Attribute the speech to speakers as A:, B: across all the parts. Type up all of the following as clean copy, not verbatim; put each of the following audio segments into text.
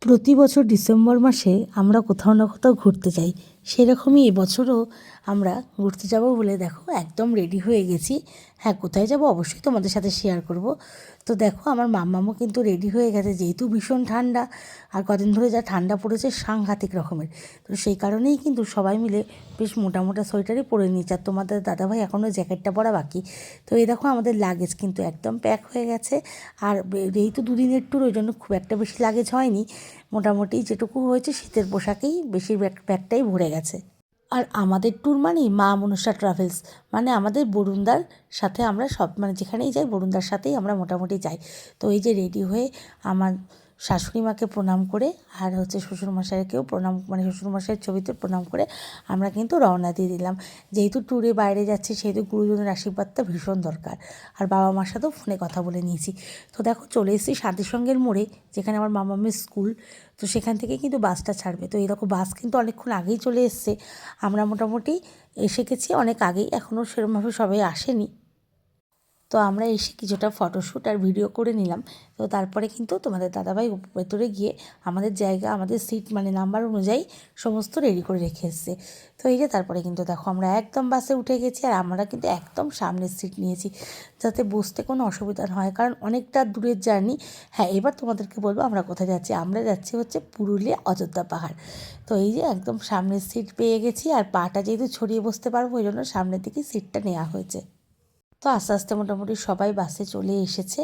A: প্রতি বছর ডিসেম্বর মাসে আমরা কোথাও না কোথাও ঘুরতে যাই। সেরকমই এবছরও আমরা ঘুরতে যাব বলে দেখো একদম রেডি হয়ে গেছি। হ্যাঁ, কোথায় যাব অবশ্যই তোমাদের সাথে শেয়ার করব। তো দেখো আমার মাম্মামও কিন্তু রেডি হয়ে গেছে, যেহেতু ভীষণ ঠান্ডা আর কদিন ধরে যা ঠান্ডা পড়েছে সাংঘাতিক রকমের। তো সেই কারণেই কিন্তু সবাই মিলে বেশ মোটা মোটা সোয়েটারই পরে নিয়েছে, আর তোমাদের দাদাভাই এখনও জ্যাকেটটা পরা বাকি। তো এই দেখো আমাদের লাগেজ কিন্তু একদম প্যাক হয়ে গেছে। আর যেহেতু দুদিনের ট্যুর, ওই জন্য খুব একটা বেশি লাগেজ হয়নি, মোটামুটি যেটুকু হয়েছে শীতের পোশাকেই বেশিরভাগ ব্যাগটাই ভরে গেছে। আর আমাদের ট্যুর মানেই মা মনসা ট্রাভেলস, মানে আমাদের বরুণদার সাথে আমরা সব, মানে যেখানেই যাই বরুণদার সাথেই আমরা মোটামুটি যাই। তো এই যে রেডি হয়ে আমার শাশুড়ি মাকে প্রণাম করে আর হচ্ছে শ্বশুরমশাইকেও প্রণাম, মানে শ্বশুরমশাইয়ের ছবিতে প্রণাম করে আমরা কিন্তু রওনা দিয়ে দিলাম। যেহেতু ট্যুরে বাইরে যাচ্ছি সেহেতু গুরুজনের আশীর্বাদটা ভীষণ দরকার। আর বাবা মার সাথেও ফোনে কথা বলে নিয়েছি। তো দেখো চলে এসেছি শান্তিসঙ্গের মোড়ে, যেখানে আমার মামামের স্কুল। তো সেখান থেকে কিন্তু বাসটা ছাড়বে। তো এরকম বাস কিন্তু অনেকক্ষণ আগেই চলে এসছে। আমরা মোটামুটি এসে গেছি অনেক আগেই, এখনও সেরকমভাবে সবাই আসেনি। তো আমরা এসে কিছুটা ফটোশ্যুট আর ভিডিও করে নিলাম। তো তারপরে কিন্তু তোমাদের দাদাভাই ভেতরে গিয়ে আমাদের জায়গা, আমাদের সিট, মানে নাম্বার অনুযায়ী সমস্ত রেডি করে রেখে এসছে। তো এই যে তারপরে কিন্তু দেখো আমরা একদম বাসে উঠে গেছি, আর আমরা কিন্তু একদম সামনের সিট নিয়েছি, যাতে বসতে কোনো অসুবিধা না হয়, কারণ অনেকটা দূরের জার্নি। হ্যাঁ, এবার তোমাদেরকে বলবো আমরা কোথায় যাচ্ছি। আমরা যাচ্ছি হচ্ছে পুরুলিয়া অযোধ্যা পাহাড়। তো এই যে একদম সামনের সিট পেয়ে গেছি, আর পাটা যেহেতু ছড়িয়ে বসতে পারবো ওই জন্য সামনের দিকে সিটটা নেওয়া হয়েছে। তো আস্তে আস্তে মোটামুটি সবাই বাসে চলে এসেছে,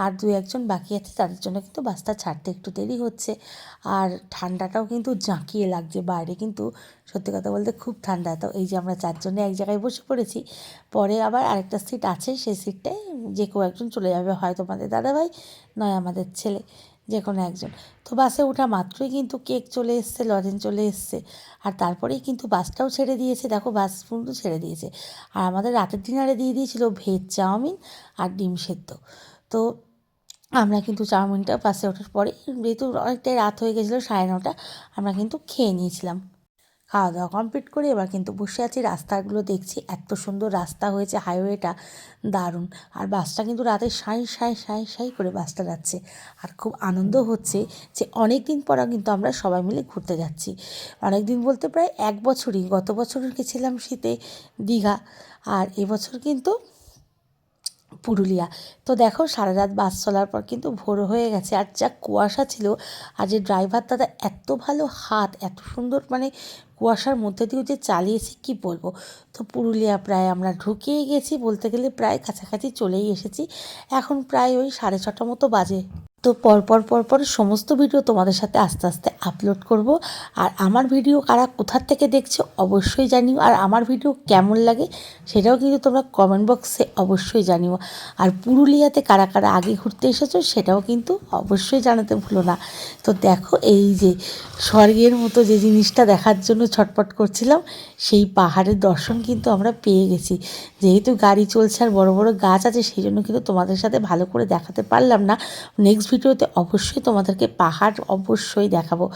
A: আর দু একজন বাকি আছে, তাদের জন্য কিন্তু বাসটা ছাড়তে একটু দেরি হচ্ছে। আর ঠান্ডাটাও কিন্তু জাঁকিয়ে লাগছে বাইরে, কিন্তু সত্যি কথা বলতে খুব ঠান্ডা। তো এই যে আমরা চারজনে এক জায়গায় বসে পড়েছি, পরে আবার আরেকটা সিট আছে, সেই সিটটায় যে কেউ একজন চলে যাবে, হয় তোমাদের দাদাভাই নয় আমাদের ছেলে, যে কোনো একজন। তো বাসে ওঠা মাত্রই কিন্তু কেক চলে এসছে, লজেন্স চলে এসছে, আর তারপরেই কিন্তু বাসটাও ছেড়ে দিয়েছে। দেখো বাস কিন্তু ছেড়ে দিয়েছে। আর আমাদের রাতের ডিনারে দিয়ে দিয়েছিল ভেজ চাউমিন আর ডিম সেদ্ধ। তো আমরা কিন্তু চাউমিনটা বাসে ওঠার পরে, যেহেতু অনেকটাই রাত হয়ে গেছিলো 9:30, আমরা কিন্তু খেয়ে নিয়েছিলাম। খাওয়া দাওয়া কমপ্লিট করে এবার কিন্তু বসে আছি, রাস্তাগুলো দেখছি, এত সুন্দর রাস্তা হয়েছে, হাইওয়েটা দারুণ। আর বাসটা কিন্তু রাতে সাঁই সাঁই সাঁই সাঁই করে বাসটা যাচ্ছে। আর খুব আনন্দ হচ্ছে যে অনেক দিন পর কিন্তু আমরা সবাই মিলে ঘুরতে যাচ্ছি। অনেক দিন বলতে প্রায় 1 বছরই, গত বছর গেছিলাম শীতে দীঘা, আর এবছর কিন্তু পুরুলিয়া। তো দেখো সারা রাত বাস চলার পর কিন্তু ভোর হয়ে গেছে, আর যা কুয়াশা ছিল। আর যে ড্রাইভার দাদা এত ভালো হাত, এত সুন্দর, মানে কুয়াশার মধ্যে দিয়েও যে চালিয়েছে কি বলবো। তো পুরুলিয়া প্রায় আমরা ঢুকেই গেছি, বলতে গেলে প্রায় কাছাকাছি চলেই এসেছি। এখন প্রায় ওই 6:30 মতো বাজে। তো পরপর সমস্ত ভিডিও তোমাদের সাথে আস্তে আস্তে আপলোড করব। আর আমার ভিডিও কারা কোথার থেকে দেখছো অবশ্যই জানিও, আর আমার ভিডিও কেমন লাগে সেটাও কিন্তু তোমরা কমেন্ট বক্সে অবশ্যই জানিও। আর পুরুলিয়াতে কারা কারা আগে ঘুরতে এসেছো সেটাও কিন্তু অবশ্যই জানাতে ভুলো না। তো দেখো এই যে স্বর্গের মতো যে জিনিসটা দেখার জন্য ছটপট করছিলাম, সেই পাহাড়ের দর্শন কিন্তু আমরা পেয়ে গেছি। যেহেতু গাড়ি চলছে আর বড় বড় গাছ আছে, সেই জন্য কিন্তু তোমাদের সাথে ভালো করে দেখাতে পারলাম না। নেক্সট ভিডিওতে অবশ্যই তোমাদেরকে পাহাড় অবশ্যই দেখাবো।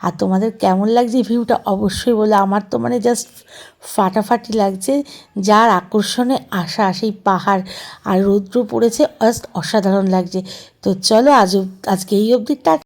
A: আর তোমাদের কেমন লাগছে ভিউটা অবশ্যই বলো। আমার তো মানে জাস্ট ফাটাফাটি লাগছে, যার আকর্ষণে আসা সেই পাহাড়, আর রৌদ্র পড়েছে, জাস্ট অসাধারণ লাগছে। তো চলো আজকে এই অবধি